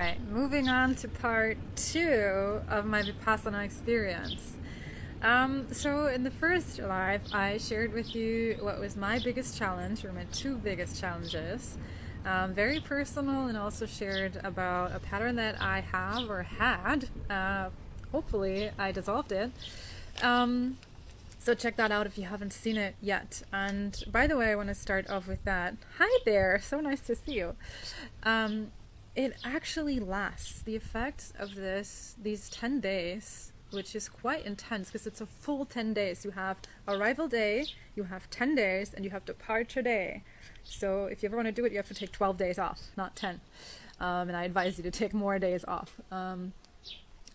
Right, moving on to part two of my Vipassana experience. So in the first live, I shared with you what was my biggest challenge, or my two biggest challenges. Very personal, and also shared about a pattern that I have or had. Hopefully, I dissolved it. So check that out if you haven't seen it yet. And by the way, I want to start off with that. Hi there, so nice to see you. It actually lasts. The effects of these 10 days, which is quite intense because it's a full 10 days. You have arrival day, you have 10 days, and you have departure day. So if you ever want to do it, you have to take 12 days off, not 10. And I advise you to take more days off.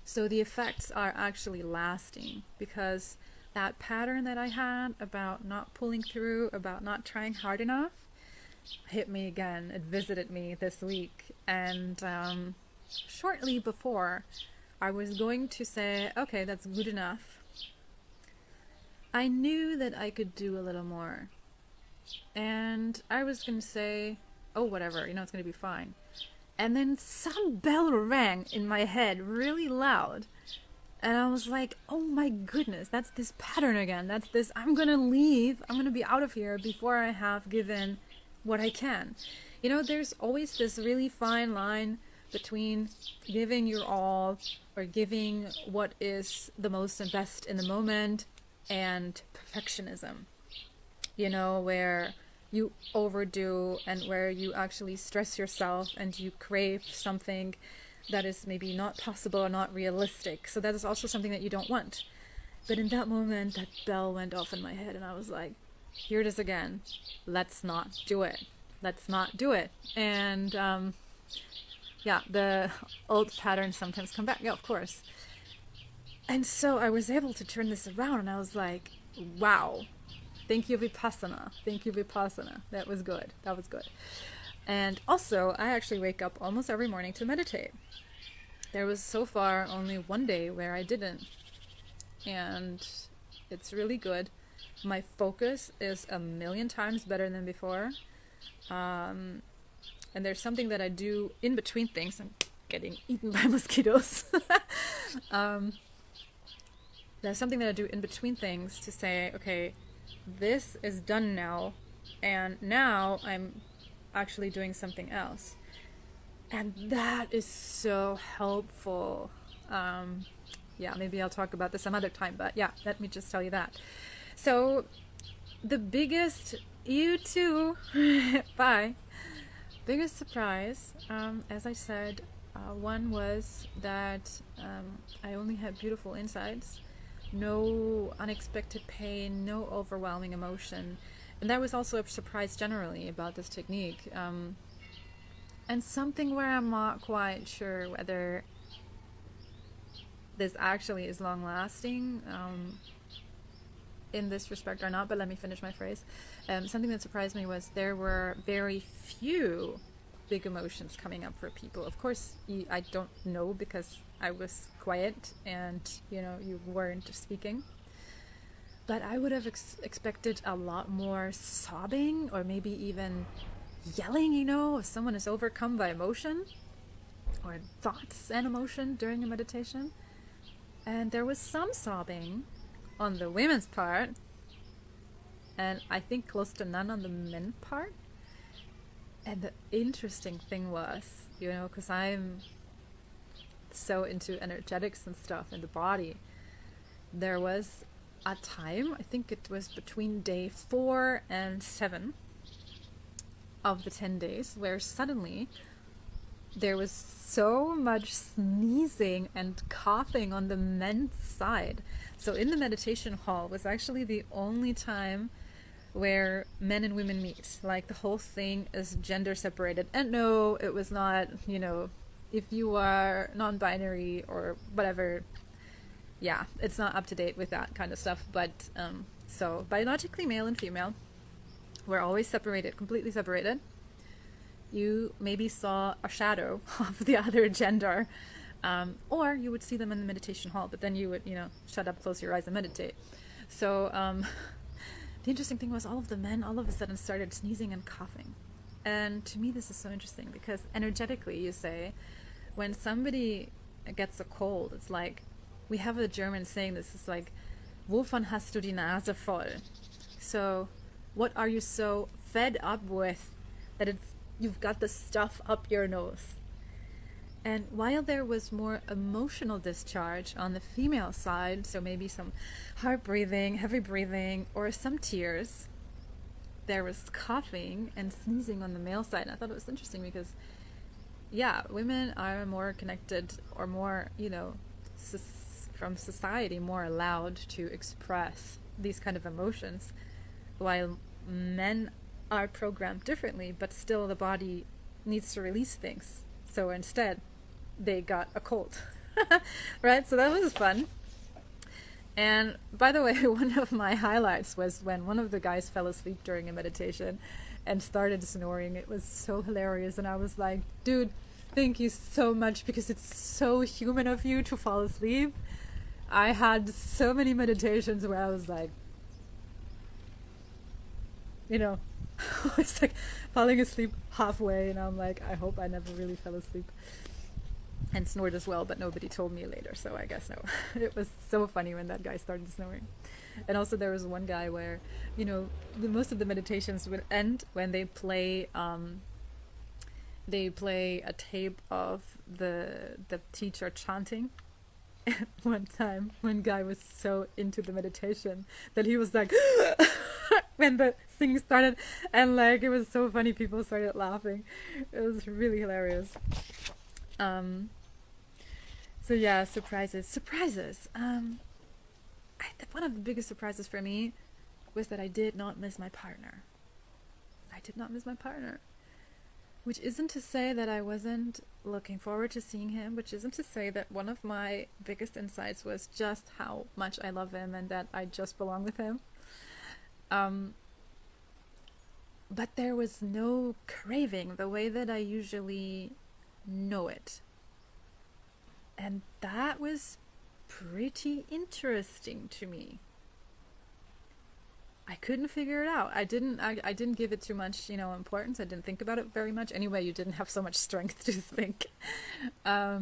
So the effects are actually lasting because that pattern that I had about not pulling through, about not trying hard enough, hit me again. It visited me this week. And shortly before I was going to say, okay, that's good enough, I knew that I could do a little more. And I was going to say, oh, whatever, it's going to be fine. And then some bell rang in my head really loud. And I was like, oh my goodness, that's this pattern again. That's this, I'm going to leave. I'm going to be out of here before I have given what I can. There's always this really fine line between giving your all or giving what is the most and best in the moment and perfectionism. Where you overdo and where you actually stress yourself and you crave something that is maybe not possible or not realistic. So that is also something that you don't want. But in that moment, that bell went off in my head and I was like, here it is again. Let's not do it. Let's not do it. And the old patterns sometimes come back. Yeah, of course. And so I was able to turn this around and I was like, wow. Thank you, Vipassana. Thank you, Vipassana. That was good. That was good. And also, I actually wake up almost every morning to meditate. There was so far only one day where I didn't. And it's really good. My focus is a million times better than before. And there's something that I do in between things. I'm getting eaten by mosquitoes. There's something that I do in between things to say, okay, this is done now. And now I'm actually doing something else. And that is so helpful. Maybe I'll talk about this some other time, but yeah, let me just tell you that. So the biggest, you too, bye. Biggest surprise, as I said, one was that I only had beautiful insights, no unexpected pain, no overwhelming emotion. And that was also a surprise generally about this technique. And something where I'm not quite sure whether this actually is long lasting in this respect or not, but let me finish my phrase. Something that surprised me was there were very few big emotions coming up for people. Of course, I don't know because I was quiet and, you weren't speaking. But I would have expected a lot more sobbing or maybe even yelling, if someone is overcome by emotion or thoughts and emotion during a meditation. And there was some sobbing on the women's part, and I think close to none on the men part. And the interesting thing was, because I'm so into energetics and stuff in the body, there was a time, I think it was between day 4 and 7 of the 10 days, where suddenly there was so much sneezing and coughing on the men's side. So in the meditation hall was actually the only time where men and women meet. Like the whole thing is gender separated. And no, it was not, if you are non-binary or whatever, yeah, it's not up to date with that kind of stuff. But so biologically male and female, we're always separated, completely separated. You maybe saw a shadow of the other gender, or you would see them in the meditation hall, but then you would, shut up, close your eyes and meditate. So the interesting thing was all of the men all of a sudden started sneezing and coughing. And to me, this is so interesting because energetically, you say, when somebody gets a cold, it's like, we have a German saying, this is like, wovon hast du die Nase voll? So what are you so fed up with that you've got the stuff up your nose? And while there was more emotional discharge on the female side, so maybe some hard breathing, heavy breathing, or some tears, there was coughing and sneezing on the male side. And I thought it was interesting because, yeah, women are more connected, or more, from society, more allowed to express these kind of emotions, while men are programmed differently, but still the body needs to release things. So instead, they got a cold. Right? So that was fun. And by the way, one of my highlights was when one of the guys fell asleep during a meditation and started snoring. It was so hilarious. And I was like, dude, thank you so much, because it's so human of you to fall asleep. I had so many meditations where I was like, I was like falling asleep halfway, and I'm like, I hope I never really fell asleep. And snored as well, but nobody told me later, so I guess no. It was so funny when that guy started snoring. And also there was one guy where, most of the meditations would end when they play a tape of the teacher chanting. And one time, one guy was so into the meditation that he was like, when the thing started, and like, it was so funny, people started laughing. It was really hilarious. So yeah, surprises. One of the biggest surprises for me was that I did not miss my partner. Which isn't to say that I wasn't looking forward to seeing him, which isn't to say that one of my biggest insights was just how much I love him and that I just belong with him. But there was no craving the way that I usually know it. And that was pretty interesting to me. I couldn't figure it out. I didn't give it too much, importance. I didn't think about it very much. Anyway, you didn't have so much strength to think. I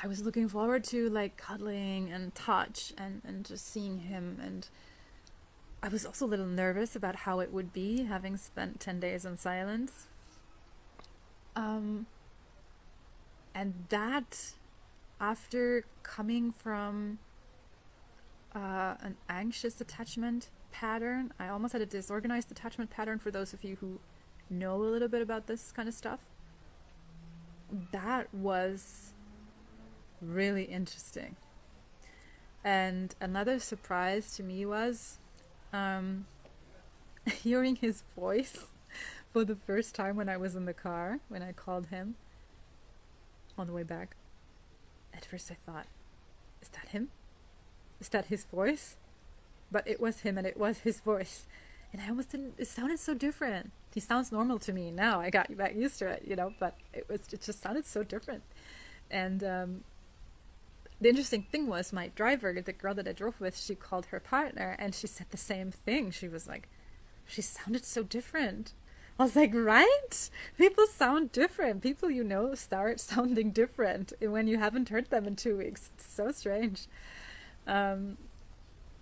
was looking forward to like cuddling and touch and just seeing him. And I was also a little nervous about how it would be, having spent 10 days in silence. And that, after coming from an anxious attachment pattern, I almost had a disorganized attachment pattern, for those of you who know a little bit about this kind of stuff. That was really interesting. And another surprise to me was hearing his voice for the first time when I was in the car, when I called him on the way back. At first I thought, is that him? Is that his voice? But it was him, and it was his voice. And I almost didn't, it sounded so different. He sounds normal to me now. I got back used to it, but it just sounded so different. And the interesting thing was, my driver, the girl that I drove with, she called her partner, and she said the same thing. She was like, she sounded so different. I was like, right? People sound different. People start sounding different when you haven't heard them in 2 weeks. It's so strange.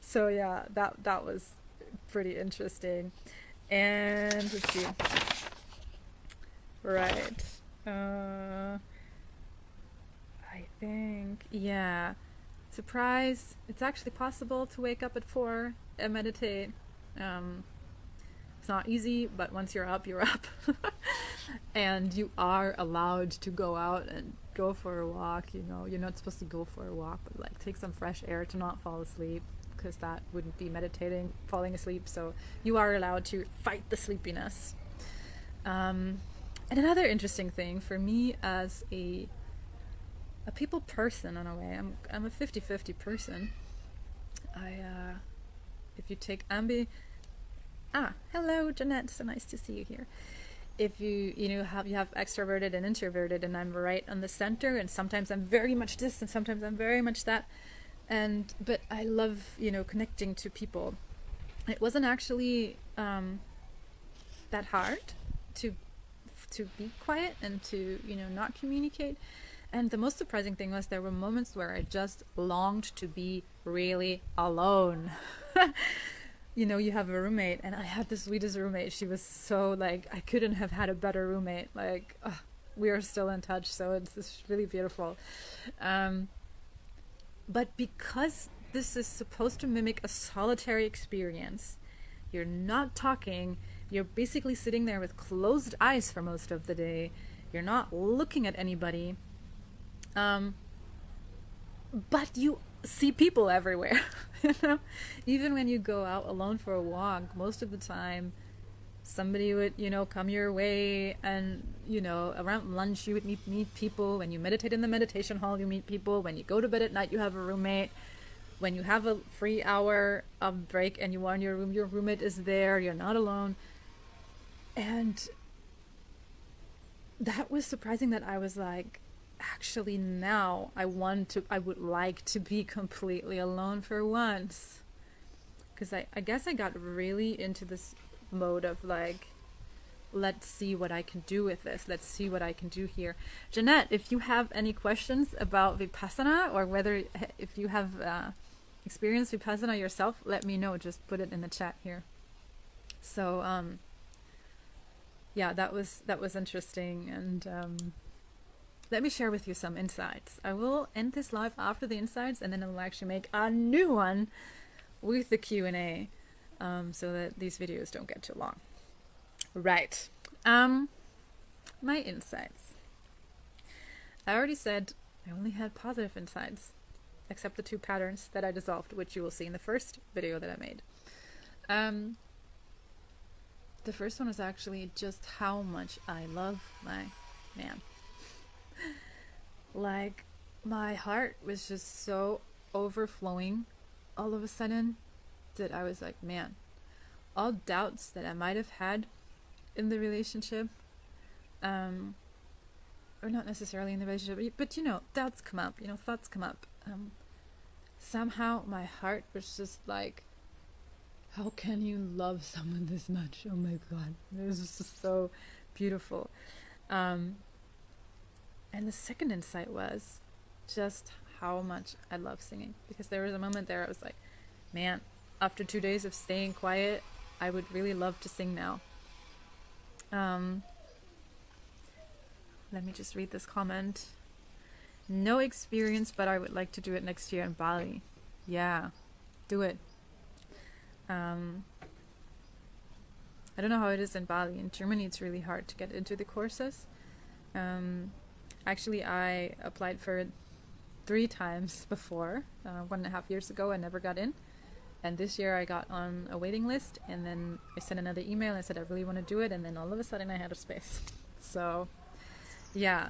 So yeah, that was pretty interesting. And let's see. Right. I think, yeah. Surprise. It's actually possible to wake up at 4 and meditate. It's not easy, but once you're up, you're up. And you are allowed to go out and go for a walk. You're not supposed to go for a walk, but like take some fresh air to not fall asleep, because that wouldn't be meditating, falling asleep. So you are allowed to fight the sleepiness. And another interesting thing for me as a people person, in a way, I'm a 50-50 person. If you take hello Jeanette, so nice to see you here. If you have extroverted and introverted, and I'm right on the center, and sometimes I'm very much this and sometimes I'm very much that, but I love connecting to people. It wasn't actually that hard to to be quiet and to, not communicate. And the most surprising thing was there were moments where I just longed to be really alone. You have a roommate, and I had the sweetest roommate. She was so, like, I couldn't have had a better roommate. Like, we are still in touch, so it's really beautiful. But because this is supposed to mimic a solitary experience, you're not talking, you're basically sitting there with closed eyes for most of the day, you're not looking at anybody, but you see people everywhere. Even when you go out alone for a walk, most of the time somebody would come your way, and around lunch you would meet people. When you meditate in the meditation hall, you meet people. When you go to bed at night, you have a roommate. When you have a free hour of break and you are in your room, your roommate is there. You're not alone. And that was surprising, that I was like, actually now I would like to be completely alone for once. Because I guess I got really into this mode of like, let's see what I can do with this. Let's see what I can do here. Jeanette, if you have any questions about Vipassana, or if you have experienced Vipassana yourself, let me know. Just put it in the chat here. So yeah, that was interesting. And let me share with you some insights. I will end this live after the insights, and then I will actually make a new one with the Q&A, so that these videos don't get too long. Right. My insights. I already said I only had positive insights, except the 2 patterns that I dissolved, which you will see in the first video that I made. The first one was actually just how much I love my man. Like, my heart was just so overflowing all of a sudden that I was like, man, all doubts that I might have had in the relationship, or not necessarily in the relationship, but doubts come up, thoughts come up. Somehow my heart was just like, how can you love someone this much? Oh my God, it was just so beautiful. And the second insight was just how much I love singing. Because there was a moment there I was like, man, after 2 days of staying quiet, I would really love to sing now. Let me just read this comment. No experience, but I would like to do it next year in Bali. Yeah, do it. I don't know how it is in Bali. In Germany, it's really hard to get into the courses. Actually, I applied for it 3 times before. 1.5 years ago, I never got in. And this year I got on a waiting list, and then I sent another email and I said I really want to do it, and then all of a sudden I had a space. So, yeah.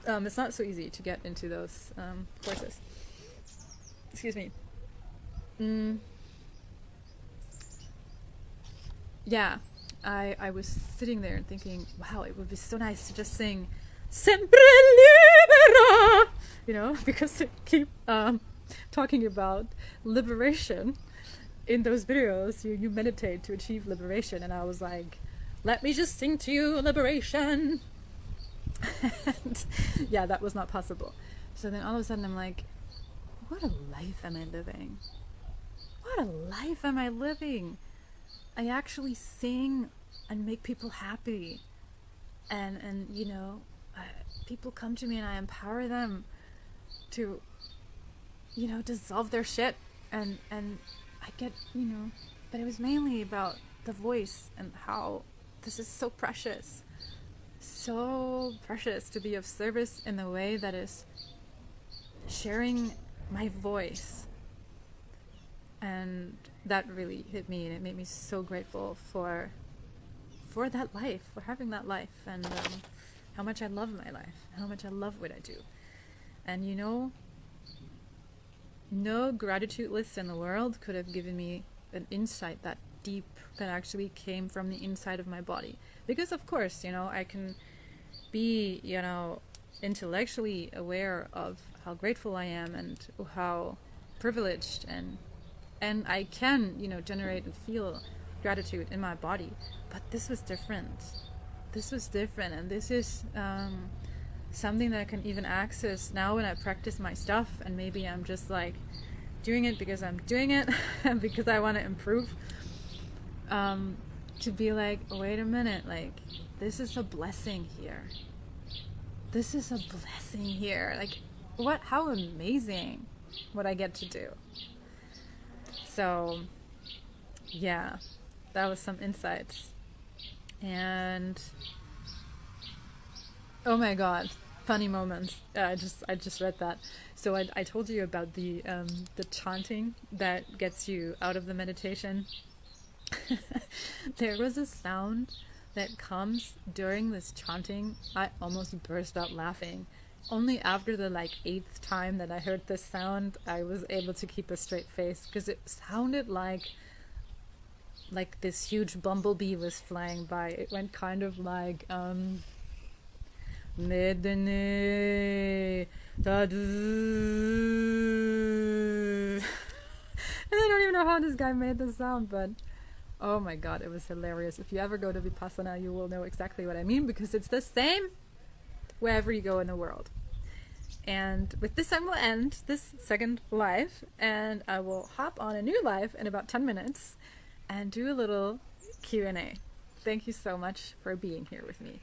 It's not so easy to get into those courses. Excuse me. Yeah, I was sitting there and thinking, wow, it would be so nice to just sing Sempre Libera, because they keep talking about liberation in those videos. You meditate to achieve liberation, and I was like, let me just sing to you liberation. And yeah, that was not possible. So then all of a sudden I'm like, what a life am I living? What a life am I living? I actually sing and make people happy, and people come to me and I empower them to dissolve their shit, and I get but it was mainly about the voice and how this is so precious to be of service in the way that is sharing my voice. And that really hit me, and it made me so grateful for that life, for having that life, and how much I love my life, how much I love what I do. And no gratitude list in the world could have given me an insight that deep, that actually came from the inside of my body. Because of course, I can be, intellectually aware of how grateful I am and how privileged, and I can, generate and feel gratitude in my body. But this was different. this was different, and this is something that I can even access now when I practice my stuff, and maybe I'm just like doing it because I'm doing it and because I want to improve. To be like, wait a minute, like, this is a blessing here. This is a blessing here. Like, how amazing what I get to do. So, yeah, that was some insights. And, oh my God, funny moments. I just read that. So I told you about the chanting that gets you out of the meditation. There was a sound that comes during this chanting. I almost burst out laughing. Only after the 8th time that I heard this sound, I was able to keep a straight face, because it sounded like this huge bumblebee was flying by. It went kind of like Medene Tadu. And I don't even know how this guy made the sound, but oh my God, it was hilarious. If you ever go to Vipassana, you will know exactly what I mean, because it's the same wherever you go in the world. And with this, I will end this second live, and I will hop on a new live in about 10 minutes and do a little Q&A. Thank you so much for being here with me.